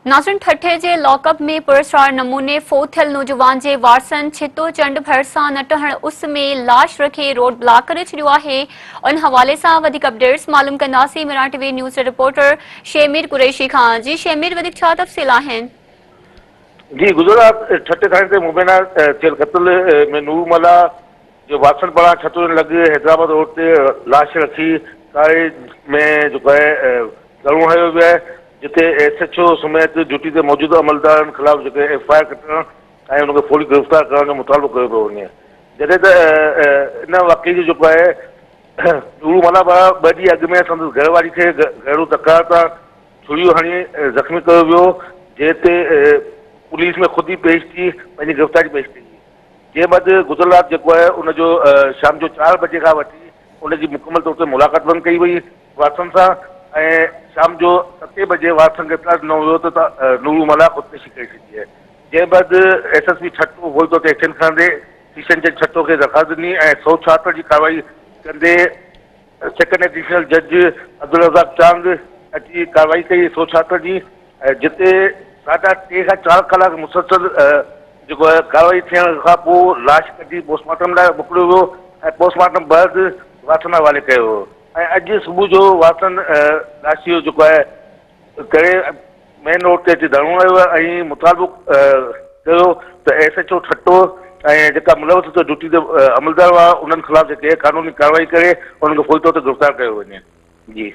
नाज़रीन, ठठे जे लॉकअप में पुरस्कार नमूने फोत थियल नौजवान जे वारसनि छितो चंड भरिसां न टहण उस में लाश रखे रोड ब्लॉक करे छॾियो आहे। उन हवाले सां वधीक अपडेट्स मालूम कंदासीं मिरां टीवी न्यूज़ रिपोर्टर शेमीर कुरैशी खां। जी शेमीर, वधीक छा तफ़सील आहिनि? जी, गुजरात छठे थाने ते मुबैना थियल क़त्ल में नूरमला जो वासन पारां छतो लॻ हैदराबाद रोड ते लाश रखी कारे में जेको आहे दड़ो हयो वियो आहे, जिते SHO समेत ड्यूटी ते मौजूद अमलदारनि ख़िलाफ़ जेके FIR कटण ऐं उनखे फौरी गिरफ़्तार करण जो मुतालबो कयो पियो वञे। जॾहिं त इन वाक़े जो जेको आहे नूरमला पारां 2 ॾींहं अॻु में संदसि घरवारी खे घरेलू तकरार तां छुरियूं हणी ज़ख़्मी कयो वियो, जंहिं ते पुलिस में ख़ुदि ई पेश थी पंहिंजी गिरफ़्तारी पेश कई। जंहिं बैदि गुजरात जेको आहे उनजो शाम जो 4 बजे खां वठी उनजी मुकमल तौर ते मुलाक़ात बंदि कई वई वारसनि सां ऐं शाम जो 7 बजे वारसनि खे इत्तला ॾिनो वियो त नूरमला ख़ुदकुशी करे छॾी आहे। जंहिं बैदि SSP छठो फौरी तौर ते एक्शन खणंदे सेशन जज छठो खे दरख़्वास्त ॾिनी ऐं 176 जी कार्रवाई कंदे सेकेंड एडिशनल जज अब्दुल रज़ाक चांद अची कार्रवाई कई 176 जी, जिते 3.5 खां 4 कलाक मुसलसल जेको आहे कार्रवाई थियण खां पोइ लाश कढी पोस्टमार्टम लाइ मोकिलियो वियो ऐं पोस्टमार्टम बैदि वासन हवाले कयो वियो ऐं अॼु सुबुह जो वासन लाश जो जेको आहे करे मेन रोड ते अची धरणो आयो ऐं मुतालबो कयो त SHO छठो ऐं जेका मुलवस ड्यूटी ते अमलदार हुआ उन्हनि ख़िलाफ़ जेके कानूनी कार्रवाई करे उन्हनि खे फौरी तौर ते गिरफ़्तार कयो वञे। जी।